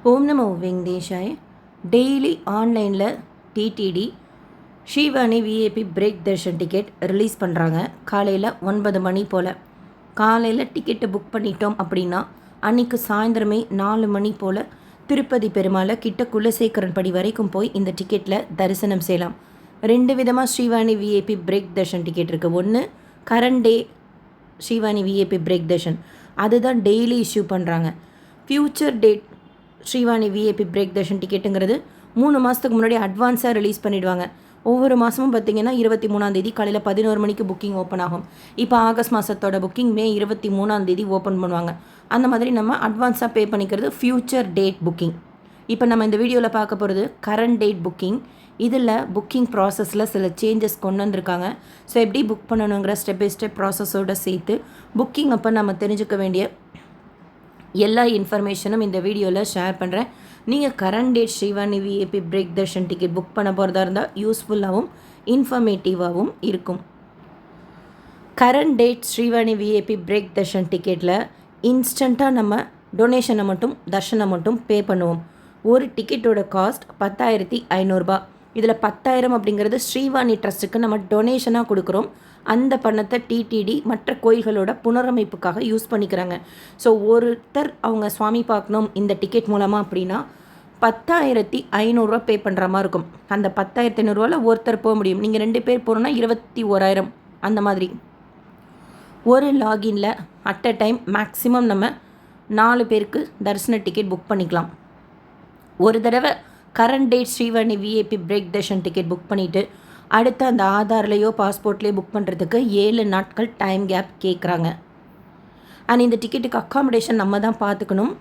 ஓம் நமோ வெங்கடேஷாய். டெய்லி ஆன்லைனில் TTD Srivani VIP break darshan ticket release பண்ணுறாங்க. காலையில் 9 மணி போல் காலையில் டிக்கெட்டை புக் பண்ணிட்டோம் அப்படின்னா அன்றைக்கி சாயந்தரமே 4 மணி போல் திருப்பதி பெருமாளை கிட்ட குலசேகரன் படி வரைக்கும் போய் இந்த டிக்கெட்டில் தரிசனம் செய்யலாம். 2 விதமாக Srivani VIP break darshan ticket இருக்குது. ஒன்று current day Srivani VIP break darshan, அதுதான் டெய்லி இஷ்யூ பண்ணுறாங்க. Future date Srivani VIP break darshan டிக்கெட்டுங்கிறது 3 மாதத்துக்கு முன்னாடி அட்வான்ஸாக ரிலீஸ் பண்ணிவிடுவாங்க. ஒவ்வொரு மாதமும் பார்த்திங்கன்னா 23ஆம் காலையில் 11 மணிக்கு புக்கிங் ஓப்பன் ஆகும். இப்போ ஆகஸ்ட் மாதத்தோட புக்கிங் மே 23ஆம் ஓப்பன் பண்ணுவாங்க. அந்த மாதிரி நம்ம அட்வான்ஸாக பே பண்ணிக்கிறது ஃப்யூச்சர் டேட் புக்கிங். இப்போ நம்ம இந்த வீடியோவில் பார்க்க போகிறது கரண்ட் டேட் புக்கிங். இதில் புக்கிங் ப்ராசஸில் சில சேஞ்சஸ் கொண்டு வந்திருக்காங்க. ஸோ எப்படி புக் பண்ணணுங்கிற ஸ்டெப் பை ஸ்டெப் ப்ராசஸோடு சேர்த்து புக்கிங் அப்போ நம்ம தெரிஞ்சுக்க வேண்டிய எல்லா இன்ஃபர்மேஷனும் இந்த வீடியோவில் ஷேர் பண்ணுறேன். நீங்கள் current date Srivani VIP break darshan ticket book பண்ண போகிறதா இருந்தால் யூஸ்ஃபுல்லாகவும் இன்ஃபர்மேட்டிவாகவும் இருக்கும். Current date Srivani VIP break darshan டிக்கெட்டில் இன்ஸ்டண்ட்டாக நம்ம டொனேஷனை மட்டும் தர்ஷனை மட்டும் பே பண்ணுவோம். ஒரு டிக்கெட்டோட காஸ்ட் 10,500 ரூபாய். இதில் 10,000 அப்படிங்கிறது ஸ்ரீவாணி ட்ரஸ்ட்டுக்கு நம்ம டொனேஷனாக கொடுக்குறோம். அந்த பணத்தை டிடிடி மற்ற கோயில்களோட புனரமைப்புக்காக யூஸ் பண்ணிக்கிறாங்க. ஸோ ஒருத்தர் அவங்க சுவாமி பார்க்கணும் இந்த டிக்கெட் மூலமாக அப்படின்னா 10,500 பே பண்ணுற மாதிரி இருக்கும். அந்த 10,500 ஒருத்தர் போக முடியும். நீங்கள் 2 பேர் போகணுன்னா 21,000 அந்த மாதிரி. ஒரு லாகின்ல அட் அ டைம் மேக்ஸிமம் நம்ம 4 பேருக்கு தரிசன டிக்கெட் புக் பண்ணிக்கலாம். ஒரு தடவை current date Srivani VIP break darshan ticket book பண்ணிவிட்டு அடுத்து அந்த ஆதார்லேயோ பாஸ்போர்ட்லேயோ புக் பண்ணுறதுக்கு 7 நாட்கள் டைம் கேப் கேட்குறாங்க. அண்ட் இந்த டிக்கெட்டுக்கு அக்காமடேஷன் நம்ம தான் பார்த்துக்கணும்.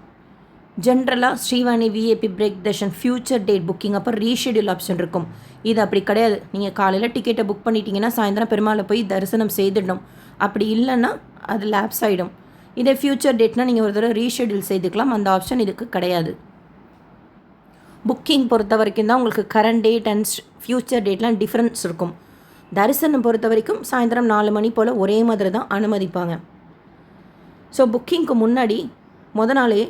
ஜென்ரலாக Srivani VIP break Darshan future date booking அப்போ ரீஷெடியூல் ஆப்ஷன் இருக்கும். இது அப்படி கிடையாது. நீங்கள் காலையில் டிக்கெட்டை புக் பண்ணிட்டீங்கன்னா சாயந்தரம் பெருமாளை போய் தரிசனம் செய்துடணும். அப்படி இல்லைன்னா அது லேப்ஸ் ஆகிடும். இதே ஃப்யூச்சர் டேட்னால் நீங்கள் ஒரு தடவை ரீஷெடியூல் செய்துக்கலாம். அந்த ஆப்ஷன் இதுக்கு கிடையாது. புக்கிங் பொறுத்த வரைக்கும் தான் உங்களுக்கு கரண்ட் டேட் அண்ட் ஃப்யூச்சர் டேட்லாம் டிஃப்ரென்ஸ் இருக்கும். தரிசனம் பொறுத்த வரைக்கும் சாயந்தரம் 4 மணி போல் ஒரே மாதிரி தான் அனுமதிப்பாங்க. ஸோ புக்கிங்க்கு முன்னாடி நாளே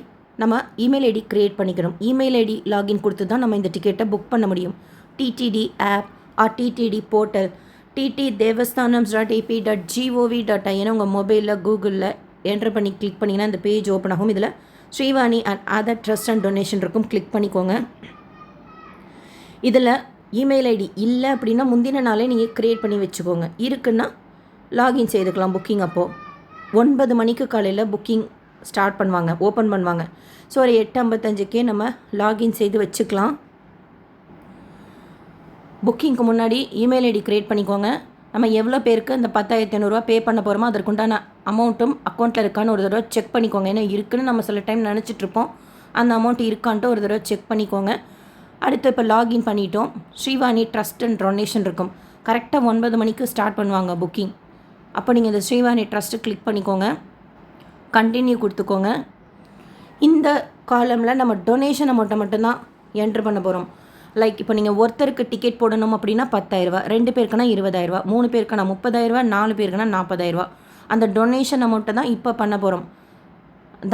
நம்ம இமெயில் ஐடி க்ரியேட் பண்ணிக்கணும். இமெயில் ஐடி லாகின் கொடுத்து தான் நம்ம இந்த டிக்கெட்டை புக் பண்ண முடியும். TTD app or TTD portal ttdevastanams.ap.gov.in உங்கள் மொபைலில் கூகுளில் என்ட்ரு பண்ணி கிளிக் பண்ணிங்கன்னா இந்த பேஜ் ஓப்பன் ஆகும். இதில் Srivani and other trust and donation இருக்கும். கிளிக் பண்ணிக்கோங்க. இதில் இமெயில் ஐடி இல்லை அப்படின்னா முந்தின நாளே நீங்கள் க்ரியேட் பண்ணி வச்சுக்கோங்க. இருக்குன்னா லாகின் செய்துக்கலாம். புக்கிங் அப்போது 9 மணிக்கு காலையில் புக்கிங் ஸ்டார்ட் பண்ணுவாங்க, ஓப்பன் பண்ணுவாங்க. ஸோ ஒரு 8:55 நம்ம லாகின் செய்து வச்சுக்கலாம். புக்கிங்க்கு முன்னாடி இமெயில் ஐடி க்ரியேட் பண்ணிக்கோங்க. நம்ம எவ்வளோ பேருக்கு இந்த 10,500 பே பண்ண போகிறோமோ அதற்குண்டான அமௌண்ட்டும் அக்கௌண்ட்டில் இருக்கான்னு ஒரு தடவை செக் பண்ணிக்கோங்க. ஏன்னா இருக்குன்னு நம்ம சில டைம் நினச்சிட்ருப்போம். அந்த அமௌண்ட் இருக்கான்ட்டு ஒரு தடவை செக் பண்ணிக்கோங்க. அடுத்து இப்போ லாகின் பண்ணிட்டோம். ஸ்ரீவாணி ட்ரஸ்ட் அண்ட் டொனேஷன் இருக்கும். கரெக்டாக 9 மணிக்கு ஸ்டார்ட் பண்ணுவாங்க புக்கிங். அப்போ நீங்கள் இந்த ஸ்ரீவாணி ட்ரஸ்ட்டு கிளிக் பண்ணிக்கோங்க. கண்டினியூ கொடுத்துக்கோங்க. இந்த காலமில் நம்ம டொனேஷன் அமௌண்ட்டை மட்டும்தான் என்ட்ரு பண்ண போகிறோம். லைக் இப்போ நீங்கள் ஒருத்தருக்கு டிக்கெட் போடணும் அப்படின்னா 10,000, 2 பேருக்குன்னா 20,000, 3 பேருக்குன்னா 30,000, 4 பேருக்குன்னா 40,000. அந்த டொனேஷன் அமௌண்ட்டை தான் இப்போ பண்ண போகிறோம்.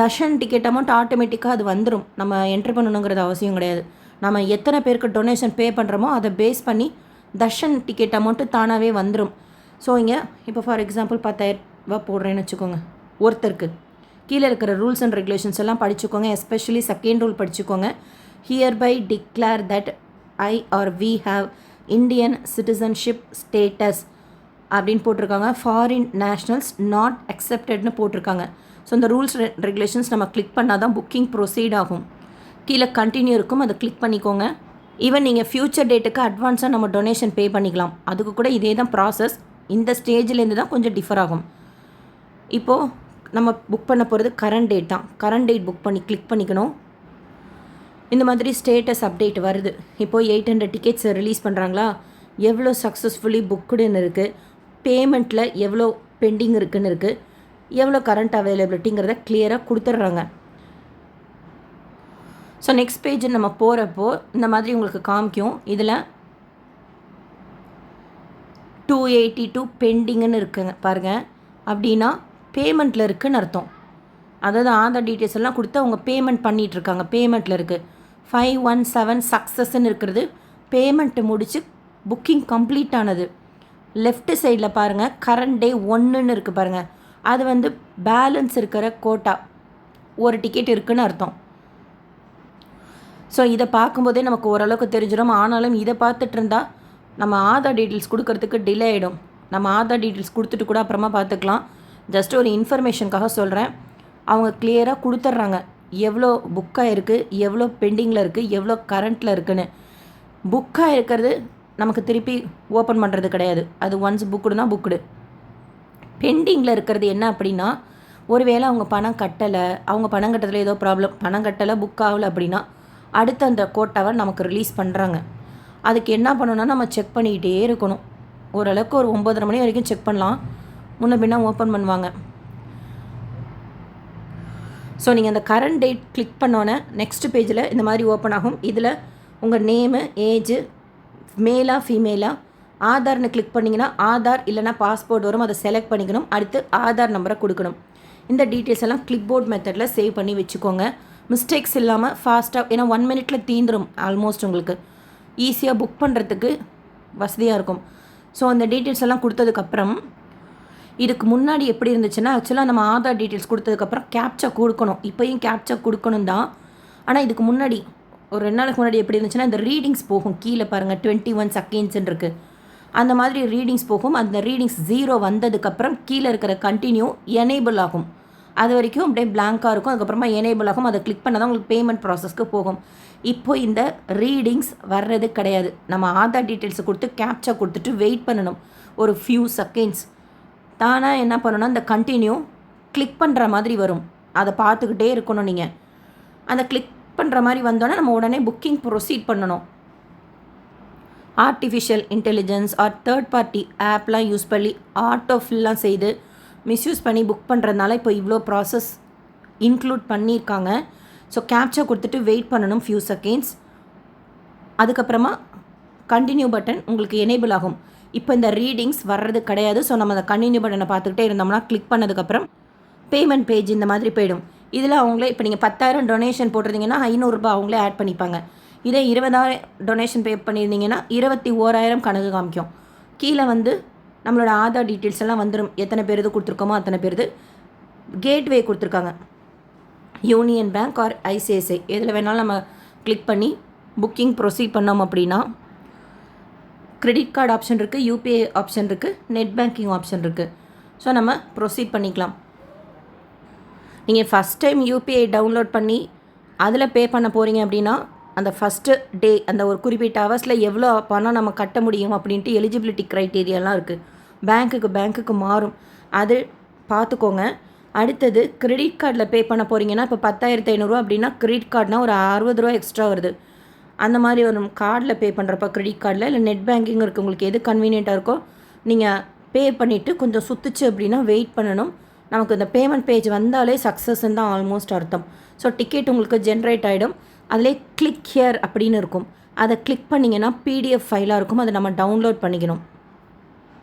தர்ஷன் டிக்கெட் அமௌண்ட் ஆட்டோமேட்டிக்காக அது வந்துடும். நம்ம என்ட்ரு பண்ணணுங்கிறது அவசியம் கிடையாது. நம்ம எத்தனை பேருக்கு டொனேஷன் பே பண்ணுறோமோ அதை பேஸ் பண்ணி தர்ஷன் டிக்கெட் அமௌண்ட்டு தானாகவே வந்துடும். ஸோ இங்கே இப்போ ஃபார் எக்ஸாம்பிள் 10,000 போடுறேன்னு வச்சுக்கோங்க. ஒருத்தருக்கு கீழே இருக்கிற ரூல்ஸ் அண்ட் ரெகுலேஷன்ஸ் எல்லாம் படிச்சுக்கோங்க. எஸ்பெஷலி செகண்ட் ரூல் படிச்சுக்கோங்க. Hereby declare that I or we have Indian citizenship status அப்படின்னு போட்டிருக்காங்க. ஃபாரின் நேஷ்னல்ஸ் நாட் அக்செப்டட்னு போட்டிருக்காங்க. ஸோ இந்த ரூல்ஸ் ரெகுலேஷன்ஸ் நம்ம கிளிக் பண்ணால் தான் புக்கிங் ப்ரொசீட் ஆகும். கீழே கண்டினியூ இருக்கும், அதை கிளிக் பண்ணிக்கோங்க. ஈவன் நீங்கள் ஃப்யூச்சர் டேட்டுக்கு அட்வான்ஸாக நம்ம டொனேஷன் பே பண்ணிக்கலாம். அதுக்கு கூட இதே தான் ப்ராசஸ். இந்த ஸ்டேஜ்லேருந்து தான் கொஞ்சம் டிஃபர் ஆகும். இப்போது நம்ம புக் பண்ண போகிறது கரண்ட் டேட் தான். கரண்ட் டேட் புக் பண்ணி கிளிக் பண்ணிக்கணும். இந்த மாதிரி ஸ்டேட்டஸ் அப்டேட் வருது. இப்போது 800 டிக்கெட்ஸ் ரிலீஸ் பண்ணுறாங்களா, எவ்வளோ சக்ஸஸ்ஃபுல்லி புக்குடுன்னு இருக்குது, பேமெண்ட்டில் எவ்வளோ பெண்டிங் இருக்குதுன்னு இருக்குது, எவ்வளோ கரண்ட் அவைலபிலிட்டிங்கிறத கிளியராக கொடுத்துட்றாங்க. ஸோ நெக்ஸ்ட் பேஜ் நம்ம போகிறப்போ இந்த மாதிரி உங்களுக்கு காமிக்கும். இதில் 282 பெண்டிங்குன்னு இருக்குங்க பாருங்கள். அப்படின்னா பேமெண்ட்டில் இருக்குதுன்னு அர்த்தம். அதாவது ஆதார் டீட்டெயில்ஸ் எல்லாம் கொடுத்து அவங்க பேமெண்ட் பண்ணிகிட்ருக்காங்க. பேமெண்ட்டில் இருக்குது 517 சக்ஸஸ்ன்னு இருக்கிறது. பேமெண்ட்டு முடித்து புக்கிங் கம்ப்ளீட் ஆனது. லெஃப்ட் சைடில் பாருங்கள் கரண்ட் டே 1ன்னு இருக்குது பாருங்கள். அது வந்து பேலன்ஸ் இருக்கிற கோட்டா ஒரு டிக்கெட் இருக்குதுன்னு அர்த்தம். ஸோ இதை பார்க்கும்போதே நமக்கு ஓரளவுக்கு தெரிஞ்சிடும். ஆனாலும் இதை பார்த்துட்டு இருந்தால் நம்ம ஆதார் டீட்டெயில்ஸ் கொடுக்கறதுக்கு டிலே ஆகிடும். நம்ம ஆதார் டீட்டெயில்ஸ் கொடுத்துட்டு கூட அப்புறமா பார்த்துக்கலாம். ஜஸ்ட் ஒரு இன்ஃபர்மேஷனுக்காக சொல்கிறேன். அவங்க கிளியராக கொடுத்துட்றாங்க எவ்வளோ புக்காக இருக்குது, எவ்வளோ பெண்டிங்கில் இருக்குது, எவ்வளோ கரண்ட்டில் இருக்குதுன்னு. புக்காக இருக்கிறது நமக்கு திருப்பி ஓப்பன் பண்ணுறது கிடையாது. அது ஒன்ஸ் புக்குடுனா புக்குடு. பெண்டிங்கில் இருக்கிறது என்ன அப்படின்னா, ஒருவேளை அவங்க பணம் கட்டலை, அவங்க பணம் கட்டுறதுல ஏதோ ப்ராப்ளம், பணம் கட்டலை புக் ஆகலை அப்படின்னா அடுத்த அந்த கோட்டாவை நமக்கு ரிலீஸ் பண்ணுறாங்க. அதுக்கு என்ன பண்ணணும்னா நம்ம செக் பண்ணிக்கிட்டே இருக்கணும். ஓரளவுக்கு ஒரு 9:30 மணி வரைக்கும் செக் பண்ணலாம். முன்ன பின்னா ஓப்பன் பண்ணுவாங்க. ஸோ நீங்கள் அந்த கரண்ட் டேட் கிளிக் பண்ணோன்னே நெக்ஸ்ட் பேஜில் இந்த மாதிரி ஓப்பன் ஆகும். இதில் உங்கள் நேமு, ஏஜு, மேலா ஃபீமேலா, ஆதார்னு கிளிக் பண்ணிங்கன்னா ஆதார் இல்லைனா பாஸ்போர்ட் வரும். அதை செலக்ட் பண்ணிக்கணும். அடுத்து ஆதார் நம்பரை கொடுக்கணும். இந்த டீட்டெயில்ஸ் எல்லாம் கிளிக் போர்ட் மெத்தடில் சேவ் பண்ணி வச்சுக்கோங்க. மிஸ்டேக்ஸ் இல்லாமல் ஃபாஸ்ட்டாக, ஏன்னா 1 மினிட்ல தீந்துடும். ஆல்மோஸ்ட் உங்களுக்கு ஈஸியாக புக் பண்ணுறதுக்கு வசதியாக இருக்கும். ஸோ அந்த டீட்டெயில்ஸ் எல்லாம் கொடுத்ததுக்கப்புறம், இதுக்கு முன்னாடி எப்படி இருந்துச்சுன்னா ஆக்சுவலாக நம்ம ஆதார் டீட்டெயில்ஸ் கொடுத்ததுக்கப்புறம் கேப்சா கொடுக்கணும். இப்போயும் கேப்சா கொடுக்கணும் தான். ஆனால் இதுக்கு முன்னாடி ஒரு 2 நாளுக்கு முன்னாடி எப்படி இருந்துச்சுன்னா இந்த ரீடிங்ஸ் போகும். கீழே பாருங்கள் 21 செகண்ட்ஸ்ன்னு இருக்குது. அந்த மாதிரி ரீடிங்ஸ் போகும். அந்த ரீடிங்ஸ் 0 வந்ததுக்கப்புறம் கீழே இருக்கிற கண்டினியூ எனேபிள் ஆகும். அது வரைக்கும் அப்படியே பிளாங்காக இருக்கும். அதுக்கப்புறமா எனேபிள் ஆகும். அதை கிளிக் பண்ணால் தான் உங்களுக்கு பேமெண்ட் ப்ராசஸ்க்கு போகும். இப்போ இந்த ரீடிங்ஸ் வர்றது கிடையாது. நம்ம ஆதார் டீட்டெயில்ஸை கொடுத்து கேப்சா கொடுத்துட்டு வெயிட் பண்ணணும் ஒரு ஃபியூ செகண்ட்ஸ். தானாக என்ன பண்ணணும்னா இந்த கண்டினியூ கிளிக் பண்ணுற மாதிரி வரும். அதை பார்த்துக்கிட்டே இருக்கணும். நீங்கள் அந்த கிளிக் பண்ணுற மாதிரி வந்தோன்னே நம்ம உடனே புக்கிங் ப்ரொசீட் பண்ணணும். Artificial intelligence or third party ஆப்லாம் யூஸ் பண்ணி ஆட்டோ ஃபில்லாம் செய்து மிஸ்யூஸ் பண்ணி புக் பண்ணுறதுனால இப்போ இவ்வளோ ப்ராசஸ் இன்க்ளூட் பண்ணியிருக்காங்க. ஸோ கேப்சா கொடுத்துட்டு வெயிட் பண்ணணும் ஃபியூ செகண்ட்ஸ். அதுக்கப்புறமா கண்டினியூ பட்டன் உங்களுக்கு எனேபிள் ஆகும். இப்போ இந்த ரீடிங்ஸ் வர்றது கிடையாது. ஸோ நம்ம அந்த கண்டினியூ பட்டனை பார்த்துக்கிட்டே இருந்தோம்னா கிளிக் பண்ணதுக்கப்புறம் பேமெண்ட் பேஜ் இந்த மாதிரி போயிடும். இதில் அவங்களே இப்போ நீங்கள் 10,000 டொனேஷன் போட்டிருந்தீங்கன்னா 500 ரூபாய் அவங்களே ஆட் பண்ணிப்பாங்க. இதே 20,000 டொனேஷன் பே பண்ணியிருந்தீங்கன்னா 21,000 கணக்கு காமிக்கும். கீழே வந்து நம்மளோட ஆதார் டீட்டெயில்ஸ் எல்லாம் வந்துடும். எத்தனை பேர் இது கொடுத்துருக்கோமோ அத்தனை பேர். கேட்வே கொடுத்துருக்காங்க. யூனியன் பேங்க் ஆர் ஐசிஐசிஐ எதில் வேணாலும் நம்ம கிளிக் பண்ணி புக்கிங் ப்ரொசீட் பண்ணோம் அப்படின்னா கிரெடிட் கார்டு ஆப்ஷன் இருக்குது, யூபிஐ ஆப்ஷன் இருக்குது, நெட் பேங்கிங் ஆப்ஷன் இருக்குது. ஸோ நம்ம ப்ரொசீட் பண்ணிக்கலாம். நீங்கள் ஃபஸ்ட் டைம் யூபிஐ டவுன்லோட் பண்ணி அதில் பே பண்ண போகிறீங்க அப்படின்னா அந்த ஃபஸ்ட்டு டே அந்த ஒரு குறிப்பிட்ட ஹவர்ஸில் எவ்வளோ பணம் நம்ம கட்ட முடியும் அப்படின்ட்டு எலிஜிபிலிட்டி க்ரைட்டீரியாலாம் இருக்குது. பேங்க்குக்கு மாறும். அது பார்த்துக்கோங்க. அடுத்தது கிரெடிட் கார்டில் பே பண்ண போகிறீங்கன்னா இப்போ 10,500 அப்படின்னா கிரெடிட் கார்டுனா ஒரு 60 ரூபா எக்ஸ்ட்ரா வருது. அந்த மாதிரி ஒரு கார்டில் பே பண்ணுறப்ப கிரெடிட் கார்டில் இல்லை நெட் பேங்கிங் இருக்குது. உங்களுக்கு எது கன்வீனியண்ட்டாக இருக்கோ நீங்கள் பே பண்ணிவிட்டு கொஞ்சம் சுற்றுச்சு அப்படின்னா வெயிட் பண்ணணும். நமக்கு இந்த பேமெண்ட் பேஜ் வந்தாலே சக்ஸஸ்ன்னு தான் ஆல்மோஸ்ட் அர்த்தம். ஸோ டிக்கெட் உங்களுக்கு ஜென்ரேட் ஆகிடும். அதிலே கிளிக் ஹியர் அப்படின்னு இருக்கும். அதை கிளிக் பண்ணிங்கன்னா பிடிஎஃப் ஃபைலாக இருக்கும். அதை நம்ம டவுன்லோட் பண்ணிக்கணும்.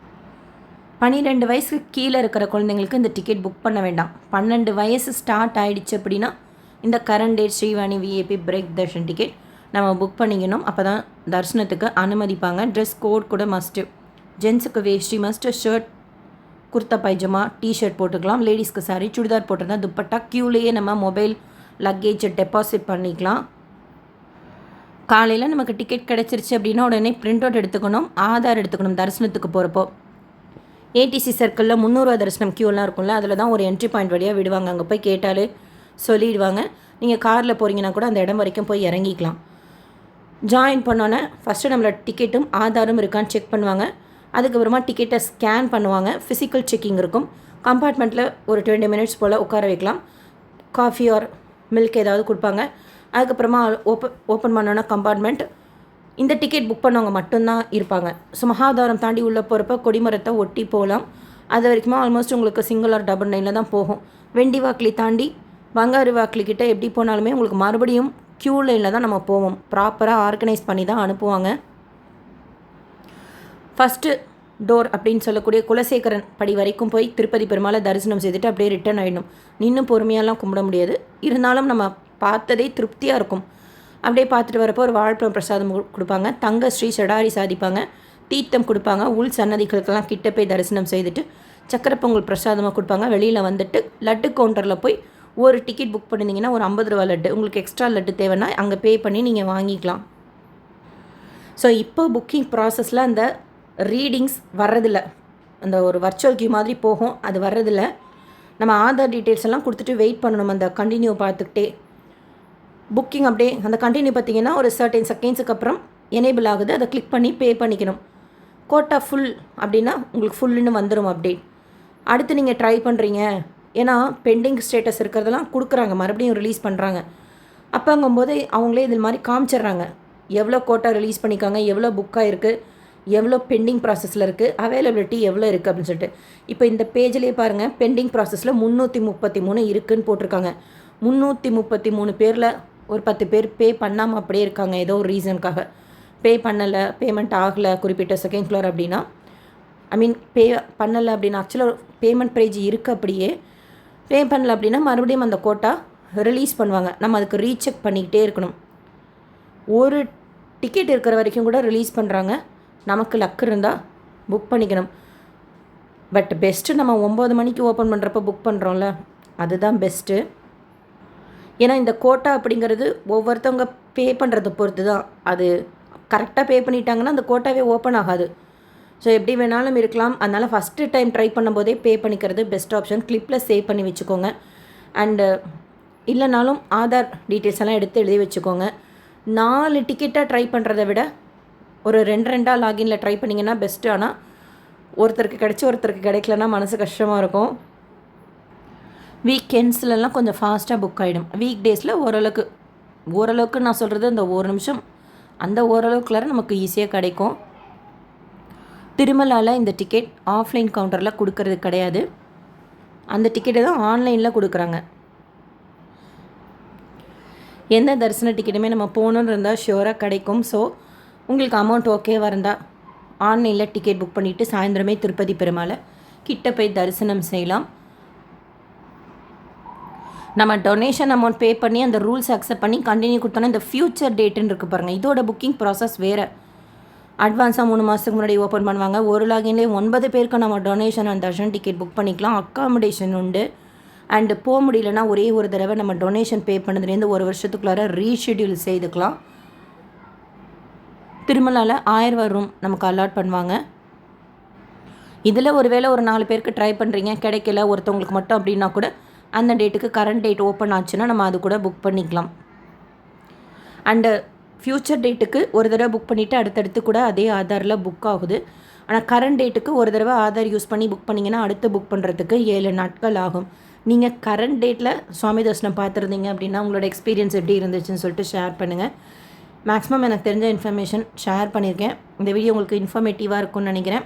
12 வயசுக்கு கீழே இருக்கிற குழந்தைங்களுக்கு இந்த டிக்கெட் புக் பண்ண வேண்டாம். 12 வயசு ஸ்டார்ட் ஆகிடுச்சு அப்படின்னா இந்த current date Srivani VIP break darshan ticket நம்ம புக் பண்ணிக்கணும். அப்போ தான் தரிசனத்துக்கு அனுமதிப்பாங்க. ட்ரெஸ் கோட் கூட மஸ்ட்டு. ஜென்ஸுக்கு வேஷ்டி மஸ்ட்டு, ஷர்ட், குர்த்தா பைஜமா, டிஷர்ட் போட்டுக்கலாம். லேடிஸ்க்கு சாரி, சுடிதார் போட்டிருந்தா துப்பட்டா. க்யூலேயே நம்ம மொபைல் லக்கேஜை டெபாசிட் பண்ணிக்கலாம். காலையில் நமக்கு டிக்கெட் கிடச்சிருச்சு அப்படின்னா உடனே பிரிண்ட் அவுட் எடுத்துக்கணும். ஆதார் எடுத்துக்கணும். தரிசனத்துக்கு போகிறப்போ ஏடிசி சர்க்கிளில் 300 தரிசனம் க்யூலாம் இருக்கும்ல, அதில் தான் ஒரு என்ட்ரி பாயிண்ட் வழியாக விடுவாங்க. அங்கே போய் கேட்டாலே சொல்லிடுவாங்க. நீங்கள் காரில் போகிறீங்கன்னா கூட அந்த இடம் வரைக்கும் போய் இறங்கிக்கலாம். ஜாயின் பண்ணோன்னே ஃபஸ்ட்டு நம்மளோட டிக்கெட்டும் ஆதாரும் இருக்கான்னு செக் பண்ணுவாங்க. அதுக்கப்புறமா டிக்கெட்டை ஸ்கேன் பண்ணுவாங்க. ஃபிசிக்கல் செக்கிங் இருக்கும். கம்பார்ட்மெண்ட்டில் ஒரு 20 மினிட்ஸ் போல் உட்கார வைக்கலாம். காஃபி ஆர் மில்க் ஏதாவது கொடுப்பாங்க. அதுக்கப்புறமா ஓப்பன் பண்ணோன்னா கம்பார்ட்மெண்ட் இந்த டிக்கெட் புக் பண்ணவங்க மட்டும்தான் இருப்பாங்க. ஸோ மகாதாரம் தாண்டி உள்ளே போகிறப்ப கொடிமரத்தை ஒட்டி போகலாம். அது வரைக்குமா ஆல்மோஸ்ட் உங்களுக்கு சிங்கிள் ஆர் டபுள் லைனில் தான் போகும். வெண்டி வாக்கிலி தாண்டி பங்காரு வாக்கிலிக்கிட்ட எப்படி போனாலுமே உங்களுக்கு மறுபடியும் க்யூ லைனில் தான் நம்ம போவோம். ப்ராப்பராக ஆர்கனைஸ் பண்ணி தான் அனுப்புவாங்க. ஃபஸ்ட்டு டோர் அப்படின்னு சொல்லக்கூடிய குலசேகரன் படி வரைக்கும் போய் திருப்பதி பெருமாளை தரிசனம் செய்துட்டு அப்படியே ரிட்டர்ன் ஆகிடணும். இன்னும் பொறுமையாலாம் கும்பிட முடியாது. இருந்தாலும் நம்ம பார்த்ததே திருப்தியாக இருக்கும். அப்படியே பார்த்துட்டு வரப்போ ஒரு வாழைப்பழம் பிரசாதம் கொடுப்பாங்க, தங்க ஸ்ரீ சடாரி சாதிப்பாங்க, தீர்த்தம் கொடுப்பாங்க, உள் சன்னதிகளுக்கெல்லாம் கிட்ட போய் தரிசனம் செய்துட்டு சக்கரை பொங்கல் பிரசாதமாக கொடுப்பாங்க. வெளியில் வந்துட்டு லட்டு கவுண்டரில் போய் ஒரு டிக்கெட் புக் பண்ணிங்கன்னா ஒரு 50 ரூபா லட்டு, உங்களுக்கு எக்ஸ்ட்ரா லட்டு தேவைன்னா அங்கே பே பண்ணி நீங்கள் வாங்கிக்கலாம். ஸோ இப்போ புக்கிங் ப்ராசஸில் அந்த ரீடிங்ஸ் வர்றதில்ல, அந்த ஒரு வர்ச்சுவல் கியூ மாதிரி போகும், அது வர்றதில்ல. நம்ம ஆதார் டீட்டெயில்ஸ் எல்லாம் கொடுத்துட்டு வெயிட் பண்ணணும். அந்த கண்டினியூ பார்த்துக்கிட்டே புக்கிங் அப்படியே அந்த கண்டினியூ பார்த்திங்கன்னா ஒரு சர்டன் செகண்ட்ஸுக்கு அப்புறம் எனேபிள் ஆகுது. அதை கிளிக் பண்ணி பே பண்ணிக்கணும். கோட்டா ஃபுல் அப்படின்னா உங்களுக்கு ஃபுல்லுன்னு வந்துடும் அப்டேட். அடுத்து நீங்கள் ட்ரை பண்ணுறீங்க, ஏன்னா பெண்டிங் ஸ்டேட்டஸ் இருக்கிறதெல்லாம் கொடுக்குறாங்க, மறுபடியும் ரிலீஸ் பண்ணுறாங்க. அப்போங்கும்போது அவங்களே இதில் மாதிரி காமிச்சிட்றாங்க எவ்வளோ கோட்டா ரிலீஸ் பண்ணிக்காங்க, எவ்வளோ புக்காக இருக்குது, எவ்வளோ பெண்டிங் ப்ராசஸில் இருக்குது, அவைலபிலிட்டி எவ்வளோ இருக்குது அப்படின்னு சொல்லிட்டு. இப்போ இந்த பேஜ்லேயே பாருங்கள், பெண்டிங் ப்ராசஸில் 333 இருக்குதுன்னு போட்டிருக்காங்க. 333 பேரில் ஒரு 10 பேர் பே பண்ணாமல் அப்படியே இருக்காங்க. ஏதோ ஒரு ரீசனுக்காக பே பண்ணலை, பேமெண்ட் ஆகலை குறிப்பிட்ட செகண்ட் ஃப்ளோர் அப்படின்னா, பே பண்ணலை அப்படின்னா ஆக்சுவலாக பேமெண்ட் பேஜ் இருக்குது, அப்படியே பே பண்ணலை அப்படின்னா மறுபடியும் அந்த கோட்டா ரிலீஸ் பண்ணுவாங்க. நம்ம அதுக்கு ரீசெக் பண்ணிக்கிட்டே இருக்கணும். ஒரு டிக்கெட் இருக்கிற வரைக்கும் கூட ரிலீஸ் பண்ணுறாங்க. நமக்கு லக் இருந்தால் புக் பண்ணிக்கணும். பட் பெஸ்ட்டு நம்ம 9 மணிக்கு ஓப்பன் பண்ணுறப்ப புக் பண்ணுறோம்ல, அதுதான் பெஸ்ட்டு. ஏன்னா இந்த கோட்டா அப்படிங்கிறது ஒவ்வொருத்தவங்க பே பண்ணுறதை பொறுத்து தான். அது கரெக்டாக பே பண்ணிட்டாங்கன்னா அந்த கோட்டாவே ஓப்பன் ஆகாது. ஸோ எப்படி வேணாலும் இருக்கலாம். அதனால் ஃபஸ்ட்டு டைம் ட்ரை பண்ணும்போதே பே பண்ணிக்கிறது பெஸ்ட் ஆப்ஷன். கிளிப்பில் சேவ் பண்ணி வச்சுக்கோங்க. அண்டு இல்லைனாலும் ஆதார் டீட்டெயில்ஸ் எல்லாம் எடுத்து எழுதி வச்சுக்கோங்க. 4 டிக்கெட்டாக ட்ரை பண்ணுறதை விட ஒரு 2 லாகின்ல ட்ரை பண்ணிங்கன்னா பெஸ்ட்டு. ஆனால் ஒருத்தருக்கு கிடச்சி ஒருத்தருக்கு கிடைக்கலன்னா மனசு கஷ்டமாக இருக்கும். வீக்கெண்ட்ஸ்லலாம் கொஞ்சம் ஃபாஸ்ட்டாக புக் ஆகிடும். வீக் டேஸில் ஓரளவுக்கு நான் சொல்கிறது அந்த 1 நிமிஷம், அந்த ஓரளவுக்குள்ளார நமக்கு ஈஸியாக கிடைக்கும். திருமலாவில் இந்த டிக்கெட் ஆஃப்லைன் கவுண்டரில் கொடுக்கறது கிடையாது. அந்த டிக்கெட்டை தான் ஆன்லைனில் கொடுக்குறாங்க. எந்த தரிசன டிக்கெட்டுமே நம்ம போகணுன்னு இருந்தால் ஷியோராக கிடைக்கும். ஸோ உங்களுக்கு அமௌண்ட் ஓகேவாக இருந்தால் ஆன்லைனில் டிக்கெட் புக் பண்ணிவிட்டு சாயந்தரமே திருப்பதி பெருமாளை கிட்ட போய் தரிசனம் செய்யலாம். நம்ம டொனேஷன் அமௌண்ட் பே பண்ணி அந்த ரூல்ஸ் அக்செப்ட் பண்ணி கண்டினியூ கொடுத்தோன்னா இந்த ஃப்யூச்சர் டேட்டுன்னு இருக்குது பாருங்கள், இதோட புக்கிங் ப்ராசஸ் வேறு. அட்வான்ஸாக 3 மாதத்துக்கு முன்னாடி ஓப்பன் பண்ணுவாங்க. ஒரு லாகின்லேயே 9 பேருக்கு நம்ம donation and Darshan ticket book பண்ணிக்கலாம். அக்காமடேஷன் உண்டு. அண்டு போக முடியலன்னா ஒரே ஒரு தடவை நம்ம டொனேஷன் பே பண்ணதுலேருந்து 1 வருஷத்துக்குள்ளார ரீஷெடியூல் செய்துக்கலாம். திருமலாவில் 1000 ரூம் நமக்கு அலாட் பண்ணுவாங்க. இதில் ஒருவேளை ஒரு 4 பேருக்கு ட்ரை பண்ணுறீங்க, கிடைக்கல ஒருத்தவங்களுக்கு மட்டும் அப்படின்னா கூட அந்த டேட்டுக்கு கரண்ட் டேட் ஓப்பன் ஆச்சுன்னா நம்ம அது கூட புக் பண்ணிக்கலாம். அண்டு ஃப்யூச்சர் டேட்டுக்கு ஒரு தடவை புக் பண்ணிவிட்டு அடுத்தடுத்து கூட அதே ஆதாரில் புக் ஆகுது. ஆனால் கரண்ட் டேட்டுக்கு ஒரு தடவை ஆதார் யூஸ் பண்ணி புக் பண்ணிங்கன்னா அடுத்து புக் பண்ணுறதுக்கு 7 நாட்கள் ஆகும். நீங்கள் கரண்ட் டேட்டில் சுவாமி தரிசனம் பார்த்துருந்தீங்க அப்படின்னா உங்களோட எக்ஸ்பீரியன்ஸ் எப்படி இருந்துச்சுன்னு சொல்லிட்டு ஷேர் பண்ணுங்கள். மேக்ஸிமம் எனக்கு தெரிஞ்ச இன்ஃபர்மேஷன் ஷேர் பண்ணியிருக்கேன். இந்த வீடியோ உங்களுக்கு இன்ஃபர்மேட்டிவாக இருக்கும்னு நினைக்கிறேன்.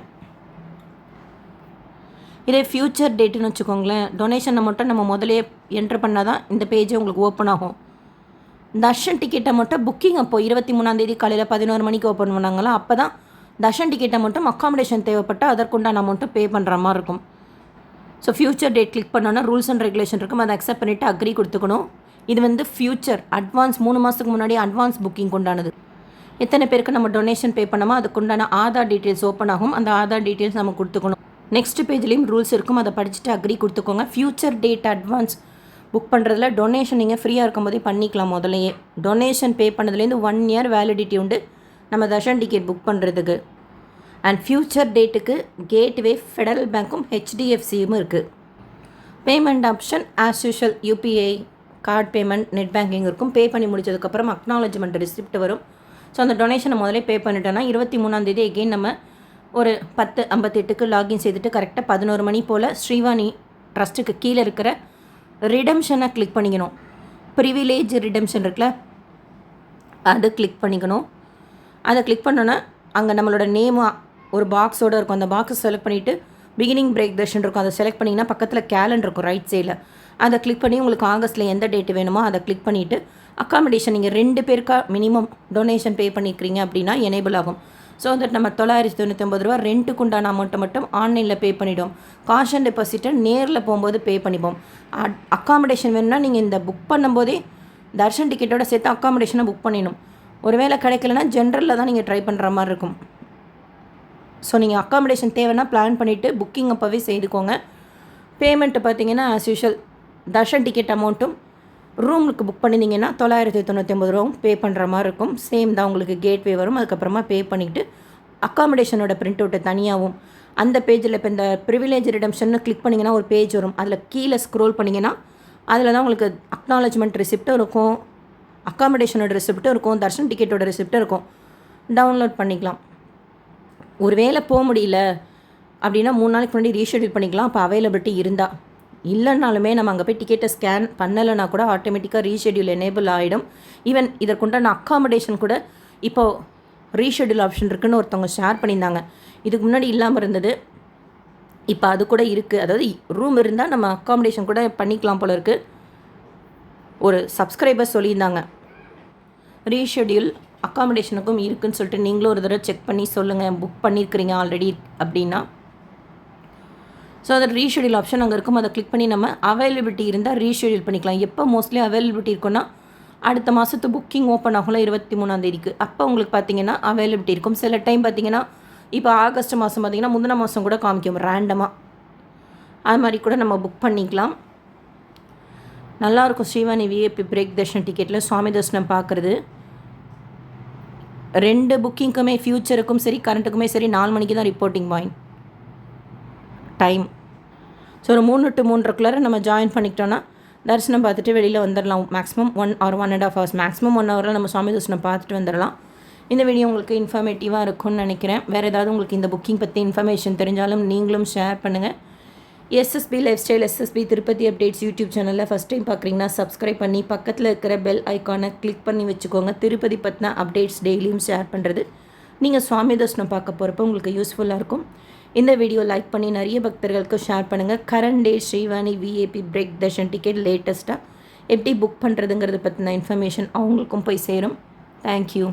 இதே ஃப்யூச்சர் டேட்டுன்னு வச்சுக்கோங்களேன், டொனேஷனை மட்டும் நம்ம முதலே என்ட்ரு பண்ணால் தான் இந்த பேஜே உங்களுக்கு ஓப்பன் ஆகும். தர்ஷன் டிக்கெட்டை மட்டும் புக்கிங் அப்போது 23ஆம் தேதி காலையில் 11 மணிக்கு ஓப்பன் பண்ணாங்களா, அப்போ தான் தர்ஷன் டிக்கெட்டை மட்டும் அக்காமடேஷன் தேவைப்பட்டால் அதற்குண்டான அமௌண்ட்டு பே பண்ணுற மாதிரி இருக்கும். ஸோ ஃப்யூச்சர் டேட் கிளிக் பண்ணோன்னா ரூல்ஸ் அண்ட் ரெகுலேஷன் இருக்கும், அதை அக்செப்ட் பண்ணிவிட்டு அக்ரி கொடுத்துக்கணும். இது ஃப்யூச்சர் அட்வான்ஸ் 3 மாதத்துக்கு முன்னாடி அட்வான்ஸ் புக்கிங் உண்டானது. எத்தனை பேருக்கு நம்ம டொனேஷன் பே பண்ணோமோ அதுக்குண்டான ஆதார் டீட்டெயில்ஸ் ஓப்பன் ஆகும். அந்த ஆதார் டீட்டெயில்ஸ் நம்ம கொடுத்துக்கணும். நெக்ஸ்ட் பேஜ்லேயும் ரூல்ஸ் இருக்கும், அதை படிச்சுட்டு அக்ரி கொடுத்துக்கோங்க. ஃப்யூச்சர் டேட் அட்வான்ஸ் புக் பண்ணுறதுல டொனேஷன் நீங்கள் ஃப்ரீயாக இருக்கும்போதே பண்ணிக்கலாம். முதலையே டொனேஷன் பே பண்ணதுலேருந்து 1 இயர் வேலிடிட்டி உண்டு நம்ம தர்ஷன் டிக்கெட் புக் பண்ணுறதுக்கு. அண்ட் ஃப்யூச்சர் டேட்டுக்கு கேட்வே, ஃபெடரல் பேங்க்கும் ஹெச்டிஎஃப்சியும் இருக்குது. Payment option as usual UPI, card payment, net banking இருக்கும். பே பண்ணி முடிச்சதுக்கப்புறம் அக்னாலஜ்மெண்ட் ரிசிப்ட் வரும். ஸோ அந்த டொனேஷனை முதலே பே பண்ணிட்டோன்னா 23ஆம் தேதி எகெயின் நம்ம ஒரு 10:58க்கு லாகின் செய்துட்டு கரெக்டாக 11 மணி போல் ஸ்ரீவாணி ட்ரஸ்ட்டுக்கு கீழே இருக்கிற ரிடம்ஷனை கிளிக் பண்ணிக்கணும். ப்ரிவிலேஜ் ரிடம்ஷன் இருக்குல்ல, அதை கிளிக் பண்ணிக்கணும். அதை கிளிக் பண்ணோன்னா அங்கே நம்மளோட நேமு ஒரு பாக்ஸோடு இருக்கும். அந்த பாக்ஸை செலக்ட் பண்ணிவிட்டு பிகினிங் பிரேக் தர்ஷன் இருக்கும், அதை செலக்ட் பண்ணிங்கன்னா பக்கத்தில் கேலண்டர் இருக்கும் ரைட் சைடில். அதை கிளிக் பண்ணி உங்களுக்கு ஆகஸ்ட்டில் எந்த டேட்டு வேணுமோ அதை கிளிக் பண்ணிவிட்டு அக்காமடேஷன் நீங்கள் 2 பேருக்கா மினிமம் டொனேஷன் பே பண்ணிக்கிறீங்க அப்படின்னா எனேபிள் ஆகும். ஸோ தட் நம்ம 999 ரூபா ரெண்ட்டுக்கு உண்டான அமௌண்ட்டை மட்டும் ஆன்லைனில் பே பண்ணிவிடும். காஷ் அண்ட் டெபாசிட்டை நேரில் போகும்போது பே பண்ணிப்போம். அக்காமடேஷன் வேணும்னா நீங்கள் இந்த புக் பண்ணும்போதே தர்ஷன் டிக்கெட்டோட சேர்த்து அக்காமடேஷனை புக் பண்ணிடணும். ஒருவேளை கிடைக்கலனா ஜென்ரலில் தான் நீங்கள் ட்ரை பண்ணுற மாதிரி இருக்கும். ஸோ நீங்கள் அக்காமடேஷன் தேவைன்னா பிளான் பண்ணிவிட்டு புக்கிங் அப்போவே செய்துக்கோங்க. பேமெண்ட்டு பார்த்தீங்கன்னா ஆஸ் யூஷுவல் தர்ஷன் டிக்கெட் அமௌண்ட்டும் ரூமுக்கு புக் பண்ணியிருந்தீங்கன்னா 999 ரூபாவும் பே பண்ணுற மாதிரி இருக்கும். சேம் தான், உங்களுக்கு கேட்வே வரும். அதுக்கப்புறமா பே பண்ணிவிட்டு அக்காமடேஷனோட பிரிண்ட் அவுட்டை தனியாகவும் அந்த பேஜில் இப்போ இந்த ப்ரிவிலேஜ் ரிடம்ஷன்னு கிளிக் பண்ணிங்கன்னா ஒரு பேஜ் வரும். அதில் கீழே ஸ்க்ரோல் பண்ணிங்கன்னா அதில் தான் உங்களுக்கு அக்னாலஜ்மெண்ட் ரிசிப்ட்டும் இருக்கும், அக்காமடேஷனோட ரிசிப்ட்டும் இருக்கும், தர்ஷன் டிக்கெட்டோட ரிசிப்ட்டும் இருக்கும். டவுன்லோட் பண்ணிக்கலாம். ஒருவேளை போக முடியல அப்படின்னா 3 நாளைக்கு முன்னாடி ரீஷெடியூல் பண்ணிக்கலாம். அப்போ அவைலபிலிட்டி இருந்தால். இல்லைனாலுமே நம்ம அங்கே போய் டிக்கெட்டை ஸ்கேன் பண்ணலைன்னா கூட ஆட்டோமேட்டிக்காக ரீஷெடியூல் எனேபிள் ஆகிடும். ஈவன் இதற்குண்டான அக்காமடேஷன் கூட இப்போது ரீஷெடியூல் ஆப்ஷன் இருக்குதுன்னு ஒருத்தவங்க ஷேர் பண்ணியிருந்தாங்க. இதுக்கு முன்னாடி இல்லாமல் இருந்தது, இப்போ அது கூட இருக்குது. அதாவது ரூம் இருந்தால் நம்ம அக்காமடேஷன் கூட பண்ணிக்கலாம் போல இருக்குது. ஒரு சப்ஸ்கிரைபர் சொல்லியிருந்தாங்க ரீஷெடியூல் அக்காமடேஷனுக்கும் இருக்குதுன்னு சொல்லிட்டு. நீங்களும் ஒரு தடவை செக் பண்ணி சொல்லுங்கள், புக் பண்ணியிருக்கிறீங்க ஆல்ரெடி அப்படின்னா. ஸோ அதை ரீஷெடியூல் ஆப்ஷன் அங்கே இருக்கும். அதை கிளிக் பண்ணி நம்ம அவைலபிலிட்டி இருந்தால் ரீஷெடியூல் பண்ணிக்கலாம். எப்போ மோஸ்ட்லி அவைலபிலிட்டி இருக்குன்னா அடுத்த மாதத்து புக்கிங் ஓப்பன் ஆகும்ல 23ஆம் தேதிக்கு. அப்போ உங்களுக்கு பார்த்தீங்கன்னா அவைலபிலிட்டி இருக்கும். சில டைம் பார்த்தீங்கன்னா இப்போ ஆகஸ்ட் மாதம் பார்த்தீங்கன்னா முந்தின மாதம் கூட காமிக்கும் ரேண்டமாக. அது மாதிரி கூட நம்ம புக் பண்ணிக்கலாம். நல்லாயிருக்கும் ஸ்ரீவாணி விஐபி பிரேக் தர்ஷன் டிக்கெட்டில் சுவாமி தர்ஷனம் பார்க்குறது. 2 புக்கிங்க்குமே ஃப்யூச்சருக்கும் சரி கரண்ட்டுக்குமே சரி 4 மணிக்கு தான் ரிப்போர்ட்டிங் டைம். ஸோ ஒரு 3 to 3:30 நம்ம ஜாயின் பண்ணிக்கிட்டோன்னா தரிசனம் பார்த்துட்டு வெளியில் வந்துடலாம். Maximum 1 or 1.5 hours, maximum 1 hour நம்ம சுவாமி தரிசனம் பார்த்துட்டு வந்துடலாம். இந்த வீடியோ உங்களுக்கு இன்ஃபர்மேட்டிவாக இருக்கும்னு நினைக்கிறேன். வேறு ஏதாவது உங்களுக்கு இந்த புக்கிங் பற்றி இன்ஃபர்மேஷன் தெரிஞ்சாலும் நீங்களும் ஷேர் பண்ணுங்கள். SSP lifestyle SSP Tirupati updates YouTube சேனலில் ஃபஸ்ட் டைம் பார்க்குறீங்கன்னா சப்ஸ்கிரைப் பண்ணி பக்கத்தில் இருக்கிற பெல் ஐக்கானை கிளிக் பண்ணி வச்சுக்கோங்க. திருப்பதி பற்றின அப்டேட்ஸ் டெய்லியும் ஷேர் பண்ணுறது நீங்கள் சுவாமி தரிசனம் பார்க்க போகிறப்போ உங்களுக்கு யூஸ்ஃபுல்லாக இருக்கும். இந்த வீடியோ லைக் பண்ணி நிறைய பக்தர்களுக்கு ஷேர் பண்ணுங்கள். Current day Srivani VIP break darshan ticket லேட்டஸ்ட்டாக எப்படி புக் பண்ணுறதுங்கிறது பற்றின இன்ஃபர்மேஷன் அவங்களுக்கும் போய் சேரும். தேங்க்யூ.